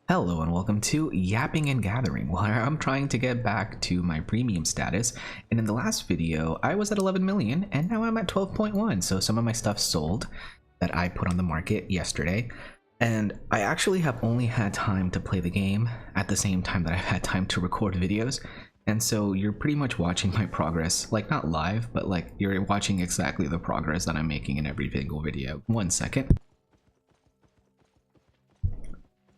Hello and welcome to Yapping and Gathering, where I'm trying to get back to my premium status. And in the last video, I was at 11 million and now I'm at 12.1. So some of my stuff sold that I put on the market yesterday. And I actually have only had time to play the game at the same time that I've had time to record videos. And so you're pretty much watching my progress, like not live, but like you're watching exactly the progress that I'm making in every single video. 1 second.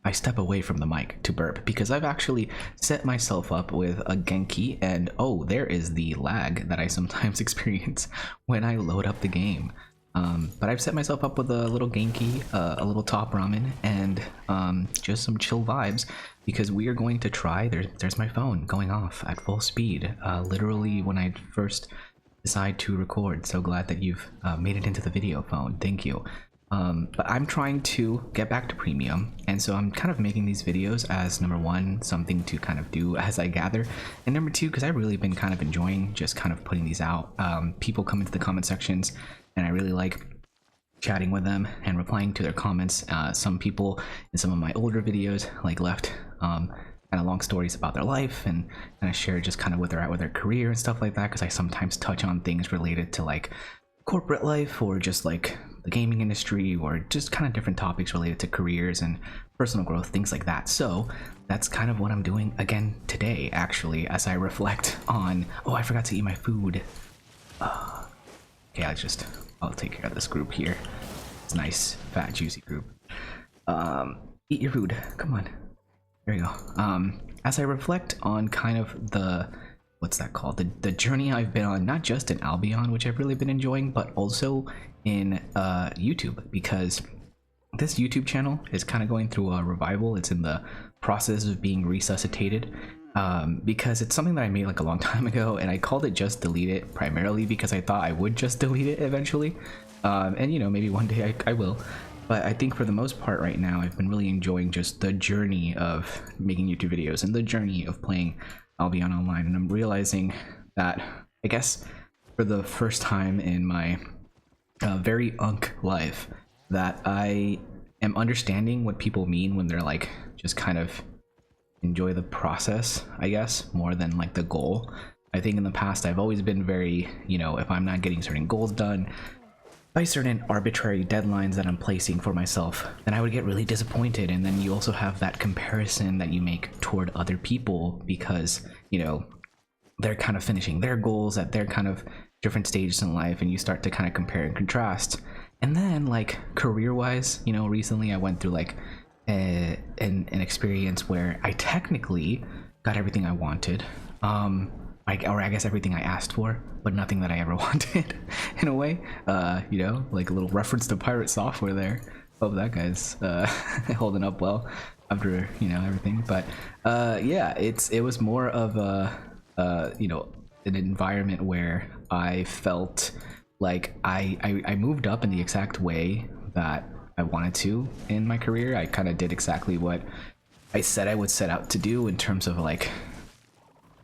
I step away from the mic to burp because I've actually set myself up with a Genki, and oh, there is the lag that I sometimes experience when I load up the game. But I've set myself up with a little Genki, a little top ramen, and just some chill vibes because we are going to try. There's my phone going off at full speed, literally when I first decide to record. So glad that you've made it into the video, phone. Thank you. But I'm trying to get back to premium, and so I'm kind of making these videos as number one, something to kind of do as I gather, and number two, because I've really been kind of enjoying just kind of putting these out. People come into the comment sections and I really like chatting with them and replying to their comments. Some people in some of my older videos like left kind of long stories about their life and kind of share just kind of where they're at with their career and stuff like that, because I sometimes touch on things related to like corporate life or just like the gaming industry or just kind of different topics related to careers and personal growth, things like that. So that's kind of what I'm doing again today, actually, as I reflect on, oh, I forgot to eat my food. Okay, I'll take care of this group here. It's a nice fat juicy group. Eat your food, come on, there you go. As I reflect on kind of the, what's that called, the journey I've been on, not just in Albion, which I've really been enjoying, but also in YouTube, because this YouTube channel is kind of going through a revival. It's in the process of being resuscitated, because it's something that I made like a long time ago, and I called it Just Delete It primarily because I thought I would just delete it eventually, and you know, maybe one day I will. But I think for the most part right now, I've been really enjoying just the journey of making YouTube videos and the journey of playing Albion Online, and I'm realizing that, I guess for the first time in my very life, that I am understanding what people mean when they're like just kind of enjoy the process, I guess, more than like the goal. I think in the past I've always been very, you know, if I'm not getting certain goals done by certain arbitrary deadlines that I'm placing for myself, then I would get really disappointed. And then you also have that comparison that you make toward other people because, you know, they're kind of finishing their goals at their kind of different stages in life, and you start to kind of compare and contrast. And then like career wise, you know, recently I went through like an experience where I technically got everything I wanted, or I guess everything I asked for, but nothing that I ever wanted in a way. You know, like a little reference to pirate software there. Hope that guy's holding up well after, you know, everything. But yeah, it was more of a you know, an environment where I felt like I moved up in the exact way that I wanted to in my career. I kind of did exactly what I said I would set out to do in terms of like,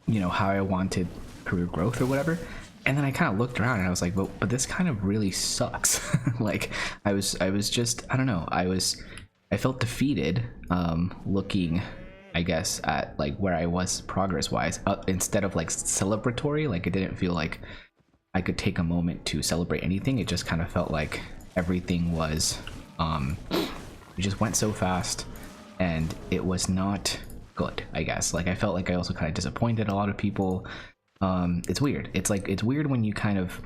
you know, how I wanted career growth or whatever. And then I kind of looked around and I was like, but this kind of really sucks. Like I was just, I don't know, I felt defeated looking, I guess, at like where I was progress wise, instead of like celebratory. Like it didn't feel like I could take a moment to celebrate anything. It just kind of felt like everything was it just went so fast and it was not good, I guess. Like I felt like I also kind of disappointed a lot of people. It's weird. It's like, it's weird when you kind of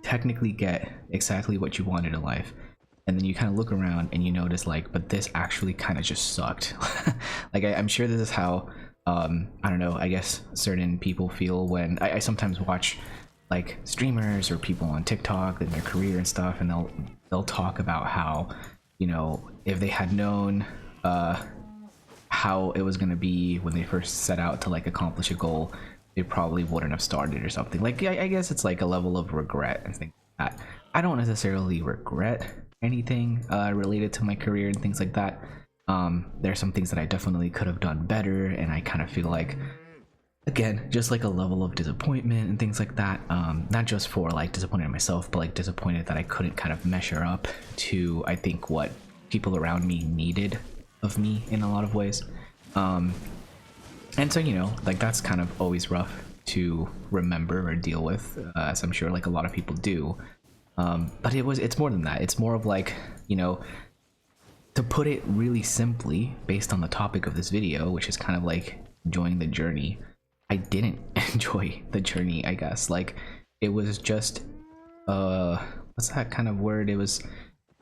technically get exactly what you wanted in life, and then you kind of look around and you notice like, but this actually kind of just sucked. Like I'm sure this is how I don't know, I guess certain people feel when I sometimes watch like streamers or people on TikTok and their career and stuff, and they'll talk about how, you know, if they had known how it was going to be when they first set out to like accomplish a goal, they probably wouldn't have started or something. Like I guess it's like a level of regret and things like that. I don't necessarily regret anything related to my career and things like that. There's some things that I definitely could have done better, and I kind of feel like, again, just like a level of disappointment and things like that. Not just for like disappointed in myself, but like disappointed that I couldn't kind of measure up to, I think, what people around me needed of me in a lot of ways. And so, you know, like that's kind of always rough to remember or deal with, as I'm sure like a lot of people do. But it's more than that. It's more of like, you know, to put it really simply, based on the topic of this video, which is kind of like enjoying the journey, I didn't enjoy the journey, I guess. Like, it was just, what's that kind of word?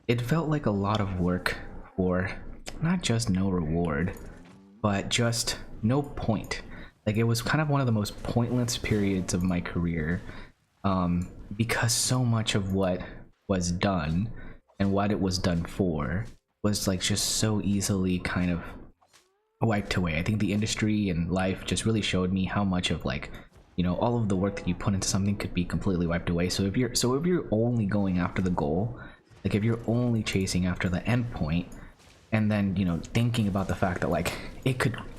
It felt like a lot of work for not just no reward, but just no point. Like, it was kind of one of the most pointless periods of my career, because so much of what was done and what it was done for was like just so easily kind of wiped away. I think the industry and life just really showed me how much of, like, you know, all of the work that you put into something could be completely wiped away. So if you're only going after the goal, like if you're only chasing after the end point, and then, you know, thinking about the fact that like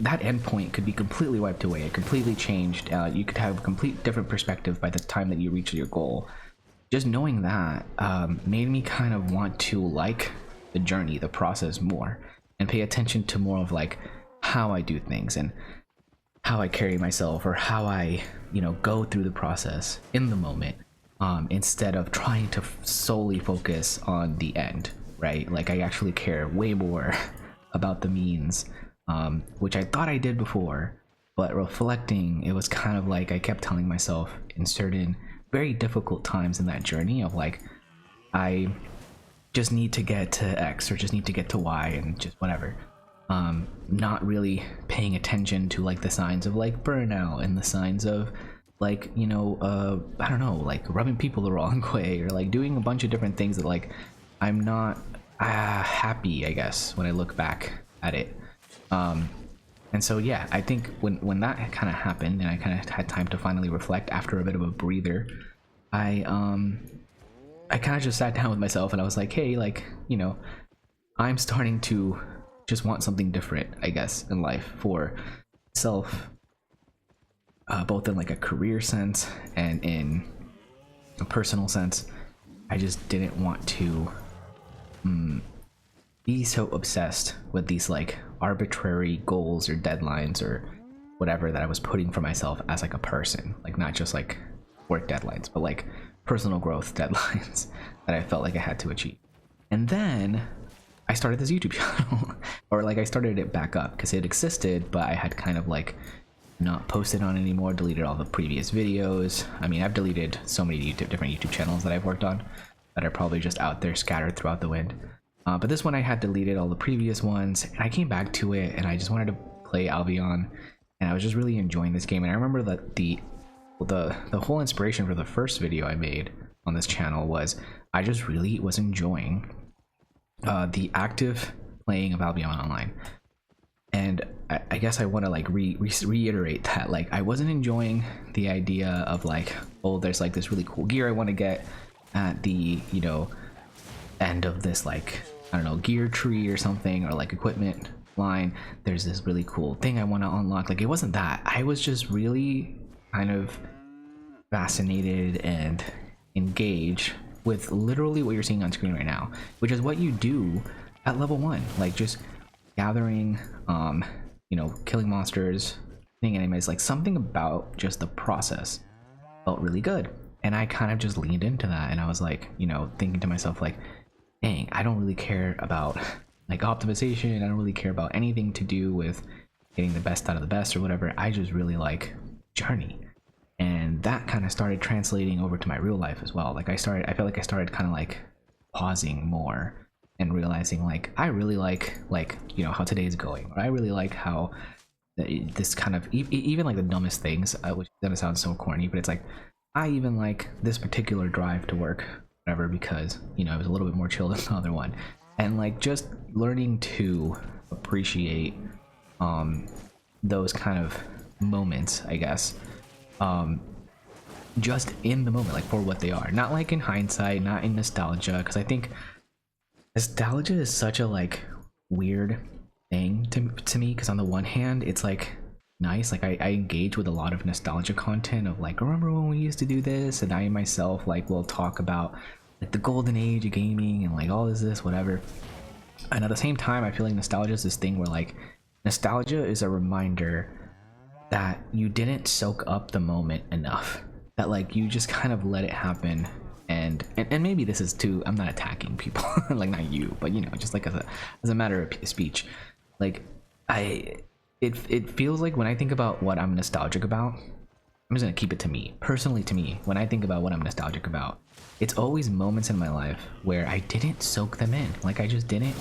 that end point could be completely wiped away, it completely changed, you could have a complete different perspective by the time that you reach your goal. Just knowing that made me kind of want to like the journey, the process more, and pay attention to more of like how I do things and how I carry myself, or how I, you know, go through the process in the moment, instead of trying to solely focus on the end, right? Like, I actually care way more about the means, which I thought I did before, but reflecting, it was kind of like I kept telling myself in certain very difficult times in that journey of like, I just need to get to X, or just need to get to Y, and just whatever. Not really paying attention to like the signs of like burnout, and the signs of like, you know, I don't know, like rubbing people the wrong way, or like doing a bunch of different things that like I'm not happy, I guess, when I look back at it. And so yeah, I think when that kind of happened and I kind of had time to finally reflect after a bit of a breather, I kind of just sat down with myself and I was like, hey, like, you know, I'm starting to just want something different, I guess, in life for self, both in like a career sense and in a personal sense. I just didn't want to be so obsessed with these like arbitrary goals or deadlines or whatever that I was putting for myself as like a person, like not just like work deadlines, but like personal growth deadlines that I felt like I had to achieve. And then I started this YouTube channel, or like I started it back up because it existed, but I had kind of like not posted on it anymore, deleted all the previous videos. I mean, I've deleted so many different YouTube channels that I've worked on that are probably just out there scattered throughout the wind. But this one I had deleted all the previous ones, and I came back to it and I just wanted to play Albion, and I was just really enjoying this game. And I remember that the whole inspiration for the first video I made on this channel was I just really was enjoying the active playing of Albion Online. And I guess I want to like reiterate that, like, I wasn't enjoying the idea of like, oh, there's like this really cool gear I want to get at the, you know, end of this, like, I don't know, gear tree or something, or like equipment line. There's this really cool thing I want to unlock. Like, it wasn't that. I was just really kind of fascinated and engaged with literally what you're seeing on screen right now, which is what you do at level 1, like just gathering, you know, killing monsters, hitting enemies. Like, something about just the process felt really good, and I kind of just leaned into that. And I was like, you know, thinking to myself like, dang, I don't really care about like optimization, I don't really care about anything to do with getting the best out of the best or whatever. I just really like journey. And that kind of started translating over to my real life as well. Like, I felt like I started kind of like pausing more and realizing like I really like, you know, how today is going, or I really like how this kind of even like the dumbest things, which doesn't sound so corny, but it's like I even like this particular drive to work, whatever, because, you know, it was a little bit more chill than the other one. And like just learning to appreciate those kind of moments, I guess, just in the moment, like for what they are, not like in hindsight, not in nostalgia, because I think nostalgia is such a like weird thing to me, because on the one hand it's like nice, like I engage with a lot of nostalgia content of like, remember when we used to do this, and I myself like will talk about like the golden age of gaming and like all this whatever. And at the same time, I feel like nostalgia is this thing where like nostalgia is a reminder that you didn't soak up the moment enough, that like you just kind of let it happen. And maybe this is too, I'm not attacking people like not you, but you know, just like as a matter of speech, like it feels like when I think about what I'm nostalgic about, I'm just gonna keep it to me personally. To me, when I think about what I'm nostalgic about, it's always moments in my life where I didn't soak them in. Like I just didn't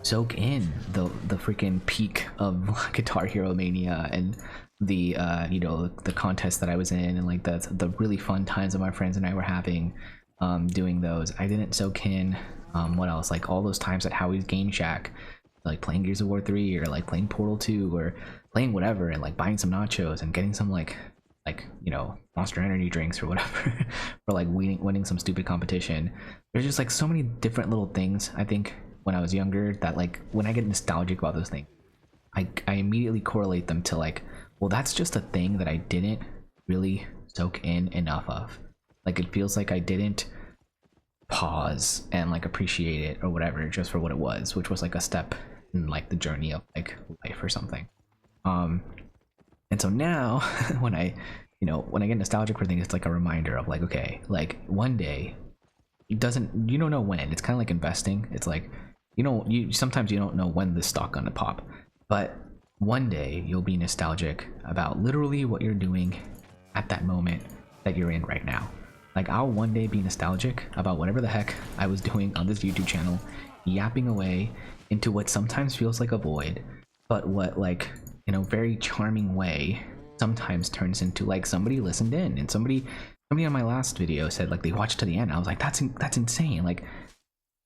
soak in the freaking peak of Guitar Hero Mania and the you know, the contest that I was in, and like the really fun times that my friends and I were having doing those. I didn't soak in what else, like all those times at Howie's Game Shack, like playing Gears of War 3 or like playing Portal 2 or playing whatever, and like buying some nachos and getting some like you know, Monster Energy drinks or whatever or like winning some stupid competition. There's just like so many different little things, I think, when I was younger, that like when I get nostalgic about those things, I immediately correlate them to like, well, that's just a thing that I didn't really soak in enough of. Like it feels like I didn't pause and like appreciate it or whatever, just for what it was, which was like a step in like the journey of like life or something. And so now when I get nostalgic for things, it's like a reminder of like, okay, like one day, you don't know when. It's kind of like investing. It's like, sometimes you don't know when the stock gonna pop, but one day you'll be nostalgic about literally what you're doing at that moment that you're in right now. Like I'll one day be nostalgic about whatever the heck I was doing on this YouTube channel, yapping away into what sometimes feels like a void, but what, like, in a very charming way, sometimes turns into like somebody listened in, and somebody on my last video said like they watched to the end. I was like, that's insane. Like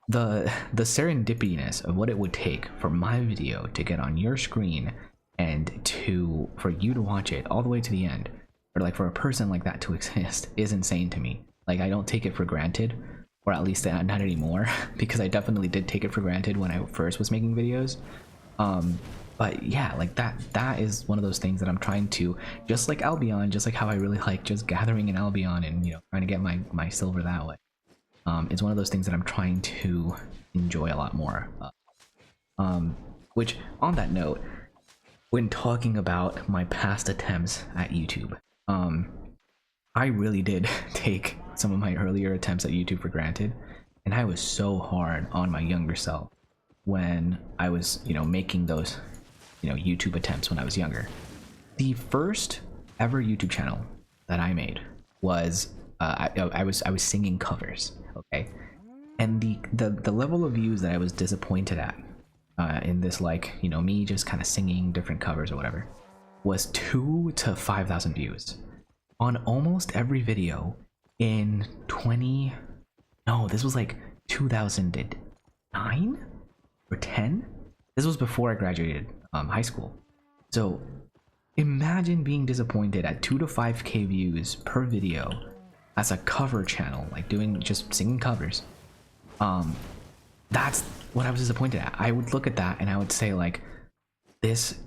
the serendipityness of what it would take for my video to get on your screen and for you to watch it all the way to the end, or like for a person like that to exist, is insane to me. Like I don't take it for granted, or at least not anymore, because I definitely did take it for granted when I first was making videos. But yeah, like that is one of those things that I'm trying to, just like Albion, just like how I really like just gathering in Albion and, you know, trying to get my silver that way. It's one of those things that I'm trying to enjoy a lot more. Which, on that note, when talking about my past attempts at YouTube, I really did take some of my earlier attempts at YouTube for granted, and I was so hard on my younger self when I was, you know, making those, you know, YouTube attempts when I was younger. The first ever YouTube channel that I made was I was singing covers, okay, and the level of views that I was disappointed at in this, like, you know, me just kind of singing different covers or whatever, was 2,000 to 5,000 views on almost every video in this was like 2009 or 10. This was before I graduated high school. So imagine being disappointed at 2 to 5k views per video as a cover channel, like just singing covers. That's what I was disappointed at. I would look at that and I would say like, this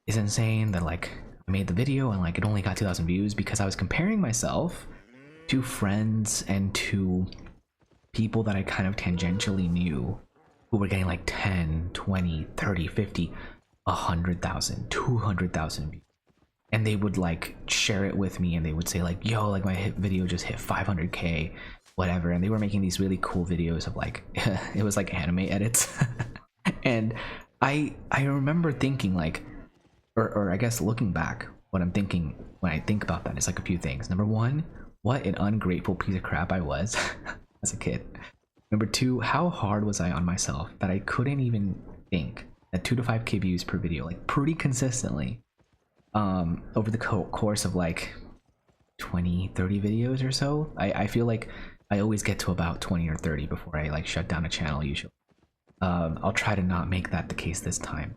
is insane that like I made the video and like it only got 2,000 views, because I was comparing myself to friends and to people that I kind of tangentially knew who were getting like 10, 20, 30, 50, 100,000, 200,000 views. And they would like share it with me and they would say like, yo, like my video just hit 500k, whatever. And they were making these really cool videos of like, it was like anime edits. And I remember thinking like, or I guess looking back, what I'm thinking when I think about that is like a few things. Number one, what an ungrateful piece of crap I was as a kid. Number two, how hard was I on myself that I couldn't even think that 2 to 5k views per video, like pretty consistently, over the course of like 20, 30 videos or so. I feel like I always get to about 20 or 30 before I like shut down a channel usually. I'll try to not make that the case this time.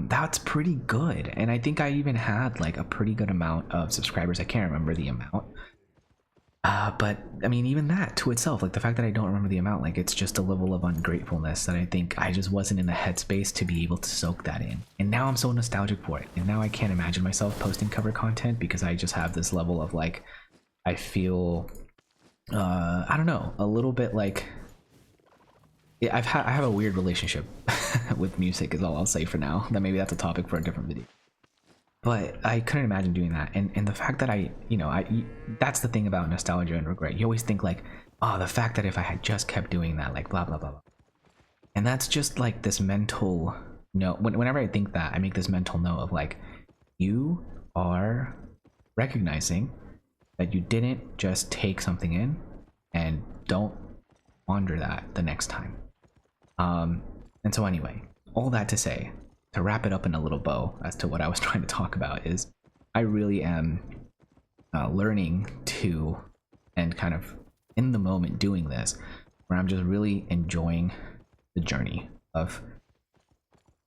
That's pretty good, and I think I even had like a pretty good amount of subscribers. I can't remember the amount, but I mean, even that to itself, like the fact that I don't remember the amount, like it's just a level of ungratefulness that I think I just wasn't in the headspace to be able to soak that in. And now I'm so nostalgic for it, and now I can't imagine myself posting cover content because I just have this level of like, I feel I don't know, a little bit like I have a weird relationship with music is all I'll say for now. That maybe that's a topic for a different video. But I couldn't imagine doing that, and the fact that that's the thing about nostalgia and regret. You always think like, oh, the fact that if I had just kept doing that, like blah blah blah blah. And that's just like this mental note. Whenever I think that, I make this mental note of like, you are recognizing that you didn't just take something in, and don't wander that the next time. And so anyway, all that to say, to wrap it up in a little bow as to what I was trying to talk about, is I really am learning to, and kind of in the moment doing this, where I'm just really enjoying the journey of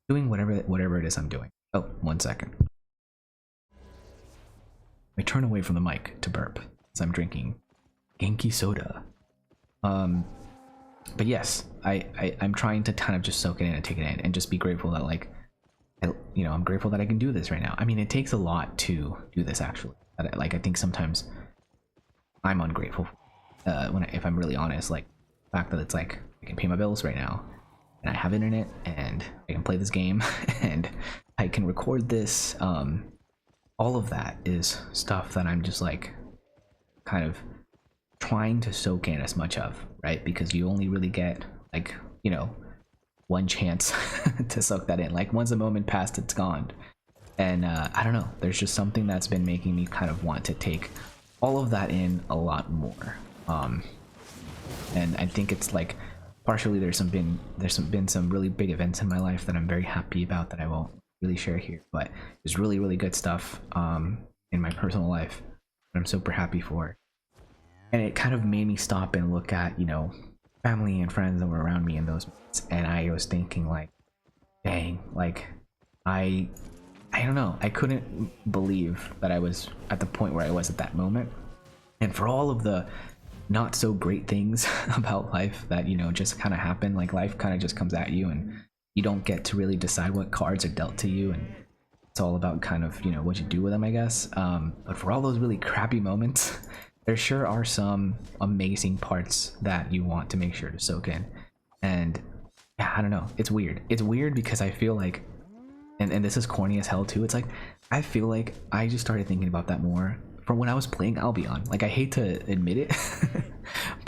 doing whatever it is I'm doing. Oh, 1 second. I turn away from the mic to burp as I'm drinking Genki soda. But yes, I'm trying to kind of just soak it in and take it in, and just be grateful that like, I'm grateful that I can do this right now. I mean, it takes a lot to do this actually. Like, I think sometimes I'm ungrateful if I'm really honest. Like, the fact that it's like I can pay my bills right now, and I have internet, and I can play this game, and I can record this. All of that is stuff that I'm just like kind of trying to soak in as much of, right? Because you only really get like, one chance to soak that in. Like, once a moment passed, it's gone. And I don't know, there's just something that's been making me kind of want to take all of that in a lot more. And I think it's like partially there's been some really big events in my life that I'm very happy about that I won't really share here, but there's really good stuff in my personal life that I'm super happy for. And it kind of made me stop and look at, family and friends that were around me in those moments, and I was thinking like, dang, like I don't know, I couldn't believe that I was at the point where I was at that moment. And for all of the not so great things about life that just kind of happen, like life kind of just comes at you, and you don't get to really decide what cards are dealt to you, and it's all about kind of what you do with them, I guess. But for all those really crappy moments, there sure are some amazing parts that you want to make sure to soak in. And yeah, I don't know, it's weird because I feel like, and this is corny as hell too, it's like I feel like I just started thinking about that more from when I was playing Albion. Like, I hate to admit it,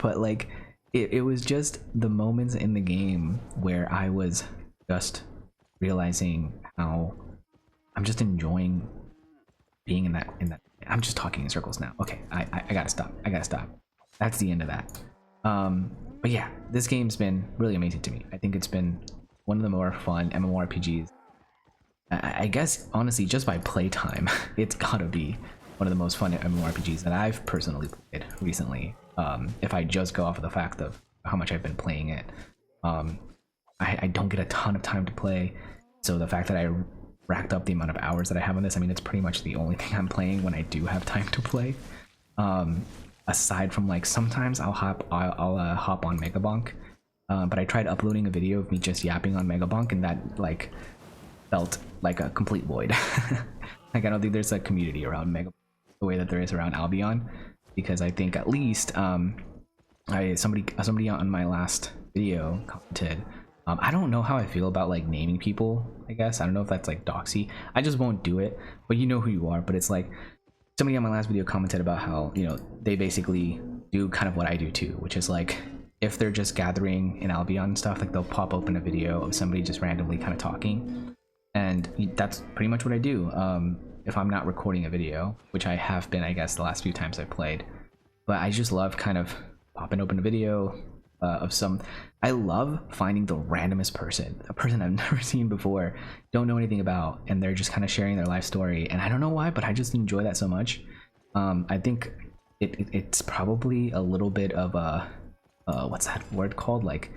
but like it was just the moments in the game where I was just realizing how I'm just enjoying being in that. I'm just talking in circles now. Okay, I gotta stop. That's the end of that. But yeah, this game's been really amazing to me. I think it's been one of the more fun MMORPGs. I guess honestly, just by playtime, it's gotta be one of the most fun MMORPGs that I've personally played recently. If I just go off of the fact of how much I've been playing it, I don't get a ton of time to play, so the fact that I racked up the amount of hours that I have on this, I mean, it's pretty much the only thing I'm playing when I do have time to play. Aside from like sometimes I'll hop on Megabonk, but I tried uploading a video of me just yapping on Megabonk, and that like felt like a complete void. Like, I don't think there's a community around Megabonk the way that there is around Albion, because I think at least somebody on my last video commented, I don't know how I feel about like naming people. I guess I don't know if that's like doxy. I just won't do it, but you know who you are. But it's like somebody on my last video commented about how they basically do kind of what I do too, which is like if they're just gathering in Albion and stuff, like they'll pop open a video of somebody just randomly kind of talking, and that's pretty much what I do. If I'm not recording a video, which I have been, I guess, the last few times I played, but I just love kind of popping open a video of some. I love finding the randomest person, a person I've never seen before, don't know anything about, and they're just kind of sharing their life story, and I don't know why, but I just enjoy that so much. I think it's probably a little bit of a what's that word called, like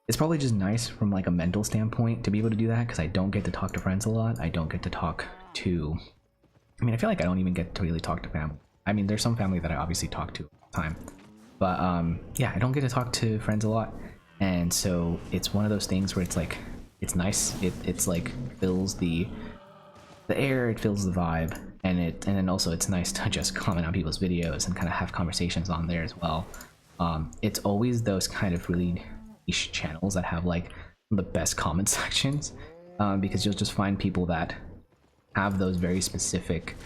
it's probably just nice from like a mental standpoint to be able to do that, because I don't get to talk to friends a lot. I don't get to talk to, I mean, I feel like I don't even get to really talk to family. I mean, there's some family that I obviously talk to all the time, but yeah, I don't get to talk to friends a lot, and so it's one of those things where it's like it's nice. It's like fills the air, it fills the vibe, and then also it's nice to just comment on people's videos and kind of have conversations on there as well. It's always those kind of really niche channels that have like the best comment sections, because you'll just find people that have those very specific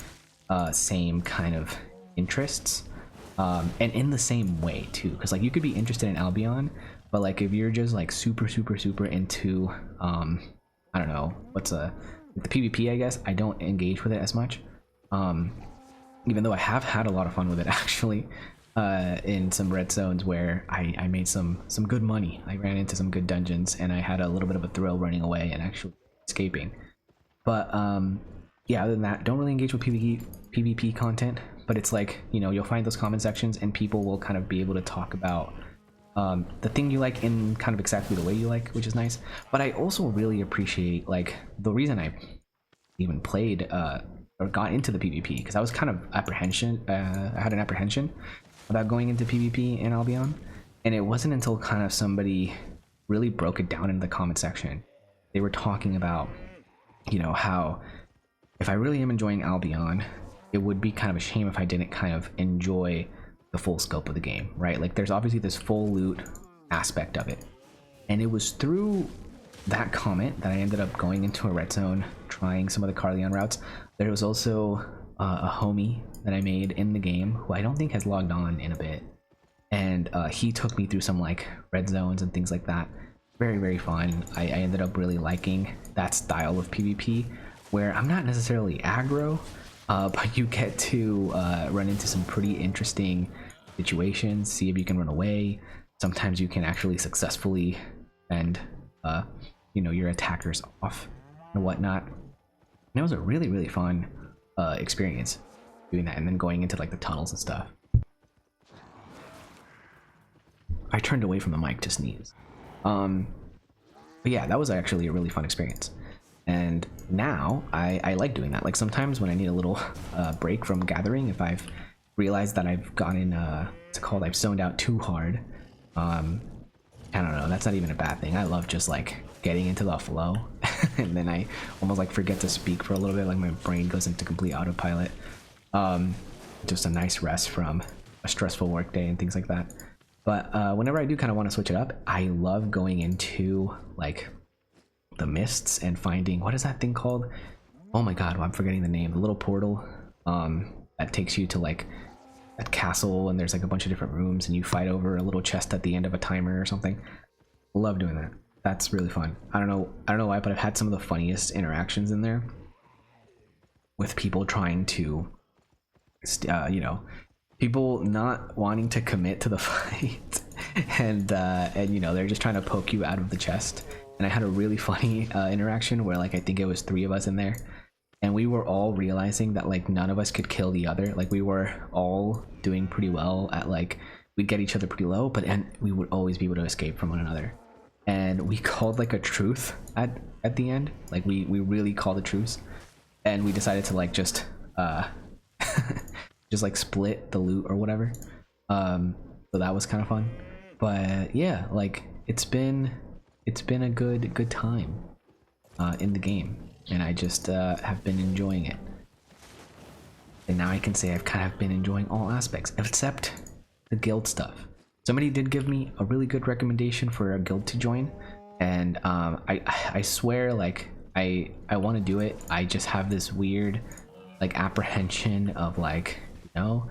same kind of interests, and in the same way too, because like you could be interested in Albion, but like if you're just like super into I don't know what's the PvP, I guess I don't engage with it as much, even though I have had a lot of fun with it actually, in some red zones where I made some good money. I ran into some good dungeons and I had a little bit of a thrill running away and actually escaping. But yeah, other than that, don't really engage with PvP content, but it's like, you know, you'll find those comment sections and people will kind of be able to talk about the thing you like in kind of exactly the way you like, which is nice. But I also really appreciate, like, the reason I even played or got into the PvP, because I was kind of I had an apprehension about going into PvP in Albion, and it wasn't until kind of somebody really broke it down in the comment section. They were talking about, you know, how if I really am enjoying Albion, it would be kind of a shame if I didn't kind of enjoy the full scope of the game, right? Like there's obviously this full loot aspect of it, and it was through that comment that I ended up going into a red zone, trying some of the Carleon routes. There was also a homie that I made in the game who I don't think has logged on in a bit, and he took me through some like red zones and things like that. Very fun. I ended up really liking that style of PvP where I'm not necessarily aggro, but you get to run into some pretty interesting situations, see if you can run away. Sometimes you can actually successfully fend you know, your attackers off and whatnot. And it was a really fun experience doing that, and then going into like the tunnels and stuff. I turned away from the mic to sneeze. But yeah, that was actually a really fun experience, and now I like doing that. Like sometimes when I need a little break from gathering, if I've realized that I've gotten what's it called, I've zoned out too hard, I don't know, that's not even a bad thing. I love just like getting into the flow and then I almost like forget to speak for a little bit, like my brain goes into complete autopilot. Just a nice rest from a stressful work day and things like that. But whenever I do kind of want to switch it up, I love going into like the mists and finding, what is that thing called? Oh my god, well, I'm forgetting the name. The little portal that takes you to like a castle, and there's like a bunch of different rooms and you fight over a little chest at the end of a timer or something. Love doing that. That's really fun. I don't know why, but I've had some of the funniest interactions in there with people trying to you know, people not wanting to commit to the fight, and you know, they're just trying to poke you out of the chest. And I had a really funny interaction where like I think it was 3 of us in there, and we were all realizing that like none of us could kill the other. Like we were all doing pretty well at like, we'd get each other pretty low, but and we would always be able to escape from one another. And we called like a truce at the end. Like we really called a truce, and we decided to like just just like split the loot or whatever. So that was kind of fun. But yeah, like it's been a good time in the game, and I just have been enjoying it. And now I can say I've kind of been enjoying all aspects except the guild stuff. Somebody did give me a really good recommendation for a guild to join, and I swear, like I want to do it. I just have this weird like apprehension of like, you know,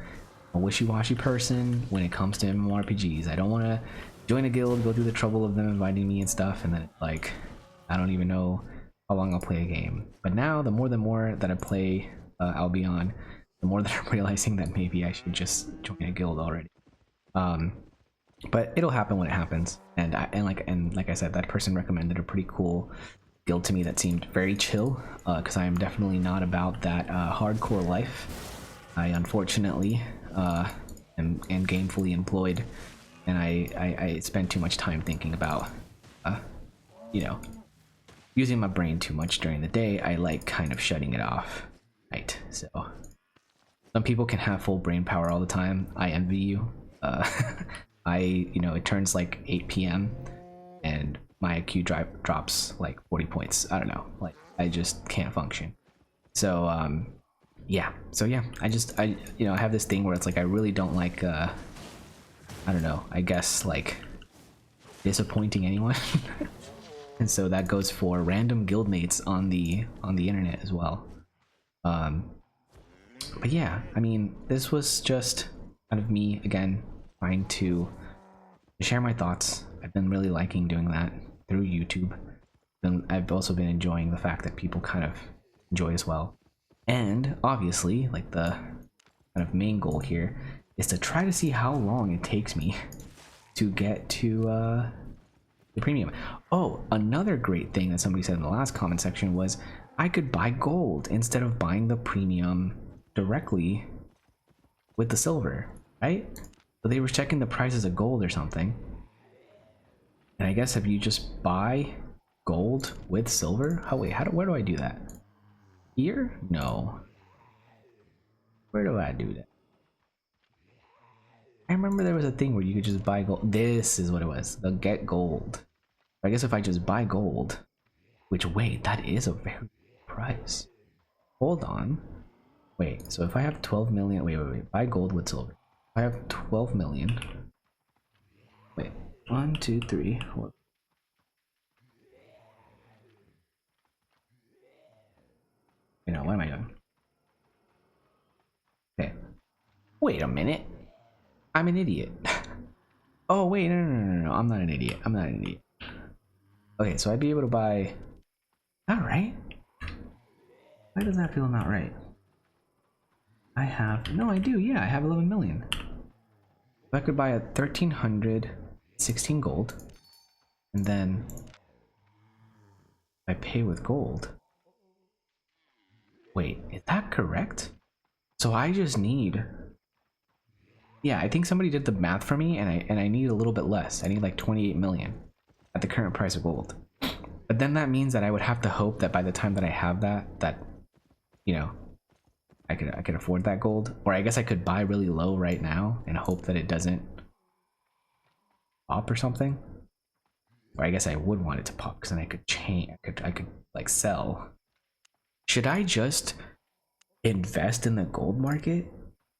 a wishy-washy person when it comes to MMORPGs. I don't want to join a guild, go through the trouble of them inviting me and stuff, and then like I don't even know how long I'll play a game. But now the more that I play Albion, the more that I'm realizing that maybe I should just join a guild already. But it'll happen when it happens. And like I said, that person recommended a pretty cool guild to me that seemed very chill, because I am definitely not about that hardcore life. I unfortunately am gainfully employed, and I spend too much time thinking about you know, using my brain too much during the day. I like kind of shutting it off, right? So some people can have full brain power all the time. I envy you. You know, it turns like 8 p.m. and my IQ drops like 40 points. I don't know, like I just can't function. So yeah, I you know, I have this thing where it's like I really don't like I don't know, I guess like disappointing anyone. And so that goes for random guildmates on the internet as well. But yeah, I mean, this was just kind of me again trying to share my thoughts. I've been really liking doing that through YouTube. And I've also been enjoying the fact that people kind of enjoy as well. And obviously, like, the kind of main goal here is to try to see how long it takes me to get to the premium. Oh, another great thing that somebody said in the last comment section was I could buy gold instead of buying the premium directly with the silver, right? So they were checking the prices of gold or something. And I guess if you just buy gold with silver, oh wait, where do I do that? Here? No. Where do I do that? I remember there was a thing where you could just buy gold. This is what it was. The get gold. I guess if I just buy gold, which, wait, that is a very good price. Hold on. Wait, so if I have 12 million, wait, buy gold with silver. I have 12 million. Wait, 1, 2, 3, 4. You know, what am I doing? Okay. Wait a minute. I'm an idiot. Oh, wait, no. I'm not an idiot. I'm not an idiot. Okay, so I'd be able to buy... Not right? Why does that feel not right? I have... No, I do. Yeah, I have 11 million. So I could buy a 1316 gold. And then... I pay with gold. Wait, is that correct? So I just need... Yeah, I think somebody did the math for me, and I need a little bit less. I need like 28 million at the current price of gold. But then that means that I would have to hope that by the time that I have that you know, I could afford that gold. Or I guess I could buy really low right now and hope that it doesn't pop or something. Or I guess I would want it to pop because then I could change. I could like sell. Should I just invest in the gold market?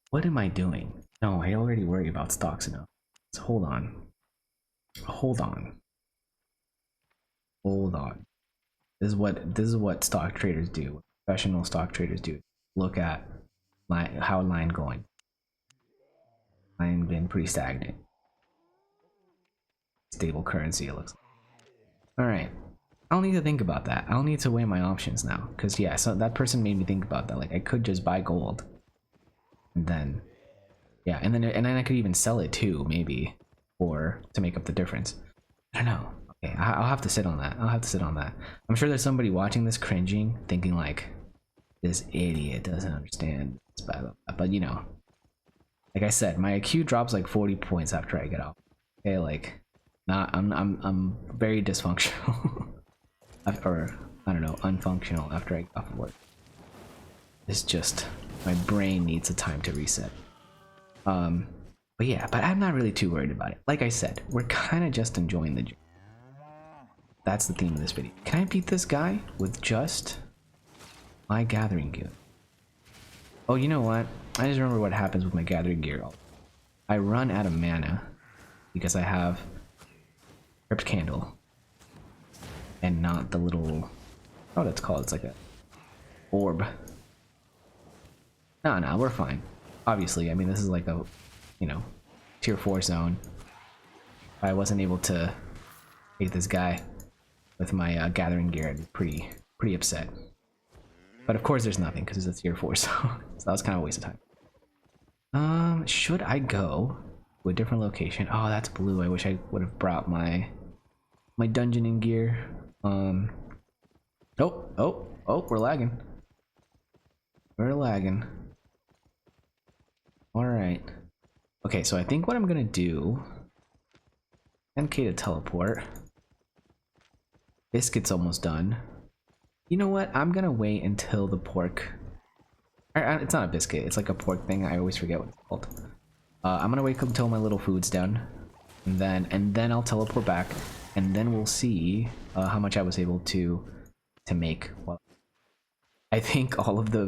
What am I doing? No, I already worry about stocks enough. So hold on. This is what stock traders do. Professional stock traders do. Look at how line going. Line been pretty stagnant. Stable currency, it looks like. All right. I don't need to think about that. I don't need to weigh my options now, because yeah, so that person made me think about that. Like I could just buy gold, and then yeah, and then I could even sell it too, maybe, or to make up the difference. I don't know. Okay, I'll have to sit on that. I'm sure there's somebody watching this cringing, thinking like, this idiot doesn't understand this, but you know, like I said, my IQ drops like 40 points after I get off. Okay, like, I'm very dysfunctional, or I don't know, unfunctional after I get off of work. It's just my brain needs a time to reset. But yeah, but I'm not really too worried about it. Like I said, we're kind of just enjoying the journey. That's the theme of this video. Can I beat this guy with just my gathering gear? Oh, you know what? I just remember what happens with my gathering gear. I run out of mana because I have Crypt Candle and not the little, oh, that's called, it's like a orb. No, we're fine. Obviously, I mean, this is like a, you know, tier 4 zone. If I wasn't able to take this guy with my gathering gear, I'd be pretty upset. But of course there's nothing because it's a tier 4 zone. So that was kind of a waste of time. Should I go to a different location? Oh, that's blue. I wish I would have brought my dungeoning gear. Oh, we're lagging. Alright. Okay, so I think what I'm gonna do, MK to teleport. Biscuit's almost done. You know what? I'm gonna wait until the pork... It's not a biscuit, it's like a pork thing. I always forget what it's called. I'm gonna wait until my little food's done. And then I'll teleport back. And then we'll see how much I was able to make. Well, I think all of the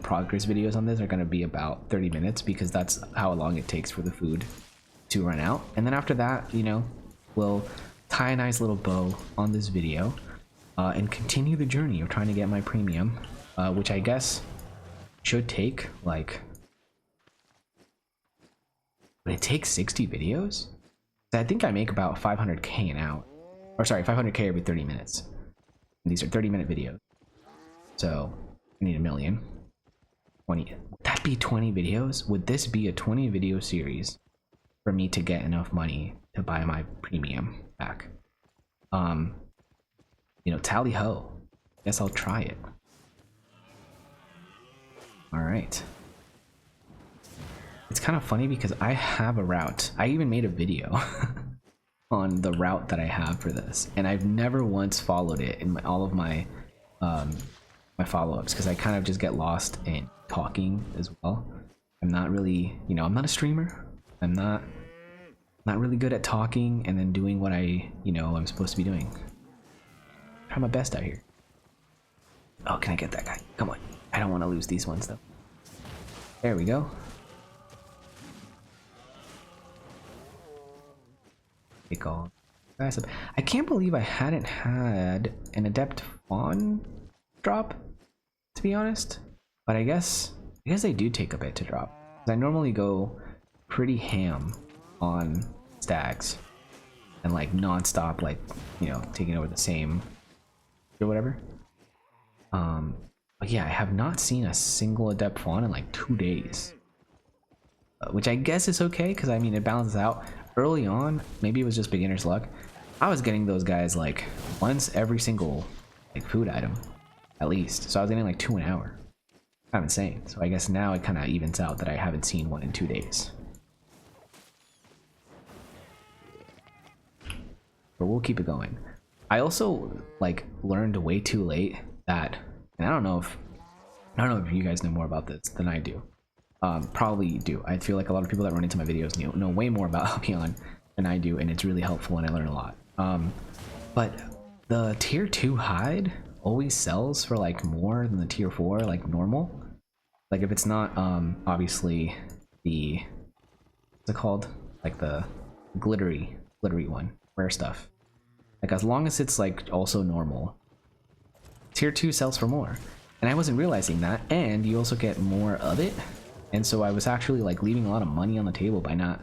progress videos on this are going to be about 30 minutes because that's how long it takes for the food to run out. And then after that, you know, we'll tie a nice little bow on this video and continue the journey of trying to get my premium, which I guess should take like, but it takes 60 videos. I think I make about 500k an hour, or sorry, 500k every 30 minutes. And these are 30-minute videos, so I need a million. 20. Would that be 20 videos? Would this be a 20 video series for me to get enough money to buy my premium back? You know, tally ho. Guess I'll try it. All right. It's kind of funny because I have a route. I even made a video on the route that I have for this, and I've never once followed it in all of my my follow-ups because I kind of just get lost in talking as well. I'm not really, you know, I'm not a streamer. I'm not really good at talking and then doing what I, you know, I'm supposed to be doing. Try my best out here. Oh, can I get that guy? Come on. I don't want to lose these ones though. There we go. Take all guys up. I can't believe I hadn't had an adept fawn drop, to be honest. But I guess they do take a bit to drop. I normally go pretty ham on stags and like non-stop, like, you know, taking over the same or whatever. But yeah, I have not seen a single adept fawn in like 2 days, which I guess is okay because I mean it balances out. Early on, maybe it was just beginner's luck. I was getting those guys like once every single like food item, at least. So I was getting like 2 an hour. Kind of insane. So I guess now it kind of evens out that I haven't seen one in 2 days. But we'll keep it going. I also like learned way too late that, and I don't know if you guys know more about this than I do. Probably do. I feel like a lot of people that run into my videos know way more about Albion than I do, and it's really helpful and I learn a lot. But the tier 2 hide always sells for like more than the tier 4 like normal. Like if it's not obviously the, what's it called, like the glittery one, rare stuff. Like as long as it's like also normal, tier 2 sells for more. And I wasn't realizing that, and you also get more of it. And so I was actually like leaving a lot of money on the table by not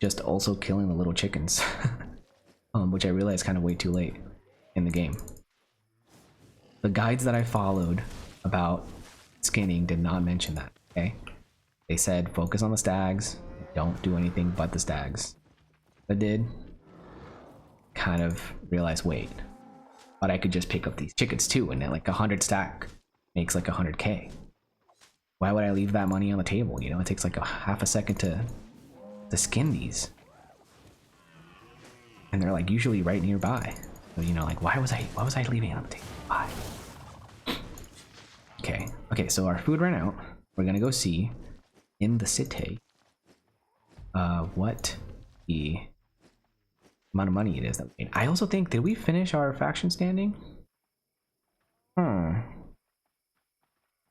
just also killing the little chickens, which I realized kind of way too late in the game. The guides that I followed about skinning did not mention that, okay? They said focus on the stags, don't do anything but the stags. I did kind of realize, wait, but I could just pick up these chickens too, and then like 100 stack makes like 100k. Why would I leave that money on the table? You know, it takes like a half a second to skin these, and they're like usually right nearby. So you know, like why was I leaving it on the table? Why? Okay, so our food ran out. We're gonna go see in the city what the amount of money it is that we made. I also think, did we finish our faction standing? No,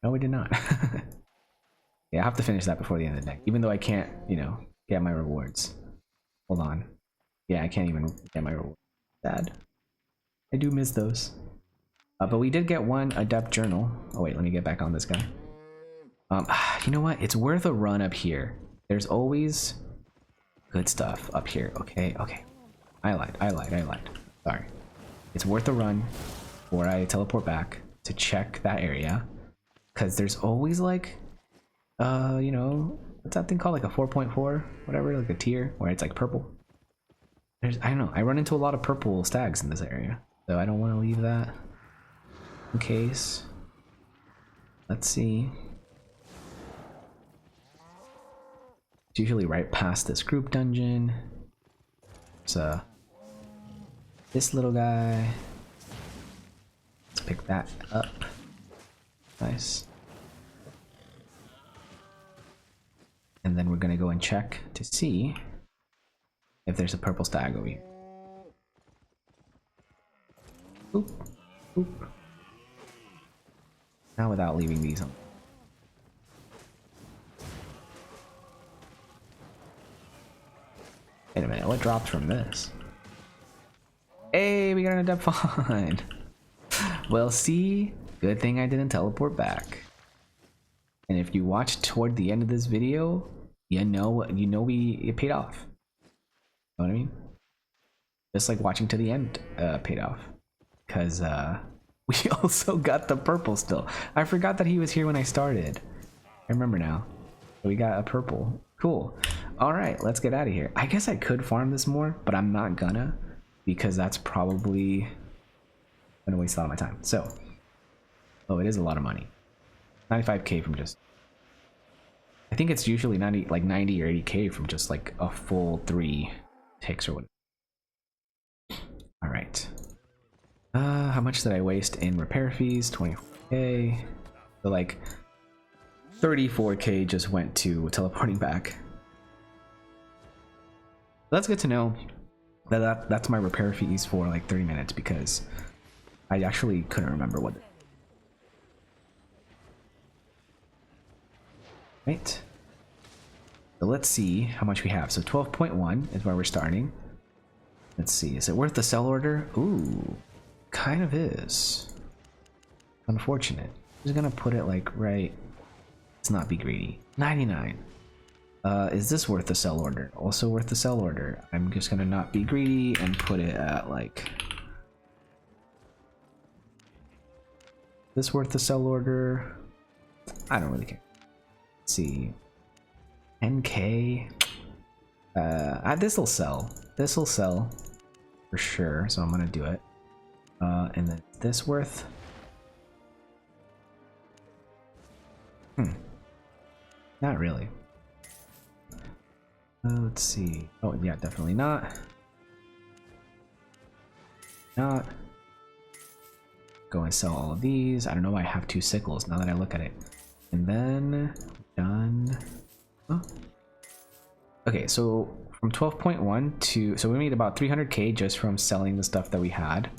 we did not. Yeah, I have to finish that before the end of the day, even though I can't, you know, get my rewards. Hold on. Yeah, I can't even get my rewards. Sad. I do miss those. But we did get one adept journal. Oh wait, let me get back on this guy. You know what? It's worth a run up here. There's always good stuff up here. Okay. I lied. Sorry. It's worth a run before I teleport back to check that area, because there's always like, you know, what's that thing called? Like a 4.4, whatever, like a tier where it's like purple. I don't know. I run into a lot of purple stags in this area, so I don't want to leave that in case. Let's see. It's usually right past this group dungeon. So this little guy. Let's pick that up. Nice. And then we're gonna go and check to see if there's a purple stag over here. Oop, oop. Now without leaving these on. Wait a minute, what dropped from this? Yay, we got an adept fawn. Well, see, good thing I didn't teleport back. And if you watch toward the end of this video, it paid off. Know what I mean? Just like watching to the end paid off. Because we also got the purple still. I forgot that he was here when I started. I remember now. We got a purple. Cool. Alright, let's get out of here. I guess I could farm this more, but I'm not gonna. Because that's probably gonna waste a lot of my time. So, oh, it is a lot of money. 95k from just, I think it's usually 90 or 80k from just like a full 3 takes or whatever. All right. How much did I waste in repair fees? 24k. So like 34k just went to teleporting back. That's good to know. That's my repair fees for like 30 minutes because I actually couldn't remember what. Right. So let's see how much we have. So 12.1 is where we're starting. Let's see. Is it worth the sell order? Ooh, kind of is. Unfortunate. I'm just gonna put it like right. Let's not be greedy. 99. Is this worth the sell order? Also worth the sell order. I'm just gonna not be greedy and put it at like. This worth the sell order? I don't really care. Let's see. 10k. This'll sell. This'll sell for sure. So I'm gonna do it. And then this worth. Not really. Let's see. Oh yeah, definitely not. Not. Go and sell all of these. I don't know why I have 2 sickles now that I look at it. And then done. Oh. Okay, so from 12.1 to, so we made about 300k just from selling the stuff that we had.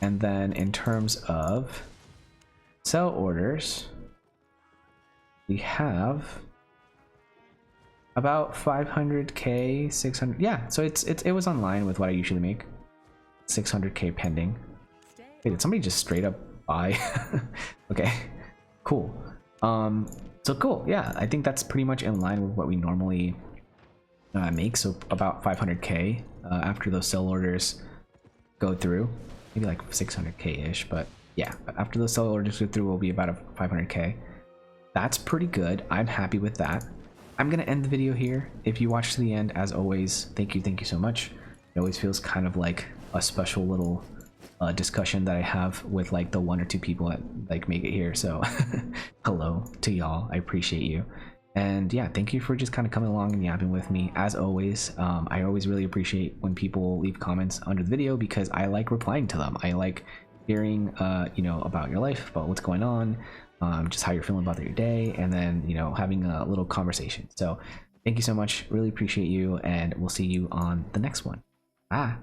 And then in terms of sell orders, we have about 500k, 600. Yeah, so it was online with what I usually make. 600k pending. Wait, did somebody just straight up buy? Okay, cool. So cool. Yeah, I think that's pretty much in line with what we normally make. So about 500k after those sell orders go through, maybe like 600k ish. But yeah, after those sell orders go through, will be about a 500k. That's pretty good. I'm happy with that. I'm gonna end the video here. If you watched to the end, as always, thank you so much. It always feels kind of like a special little discussion that I have with like the 1 or 2 people that like make it here. So hello to y'all. I appreciate you. And yeah, thank you for just kind of coming along and yapping with me. As always, I always really appreciate when people leave comments under the video because I like replying to them. I like hearing you know, about your life, about what's going on, just how you're feeling about your day, and then, you know, having a little conversation. So thank you so much. Really appreciate you, and we'll see you on the next one. Bye.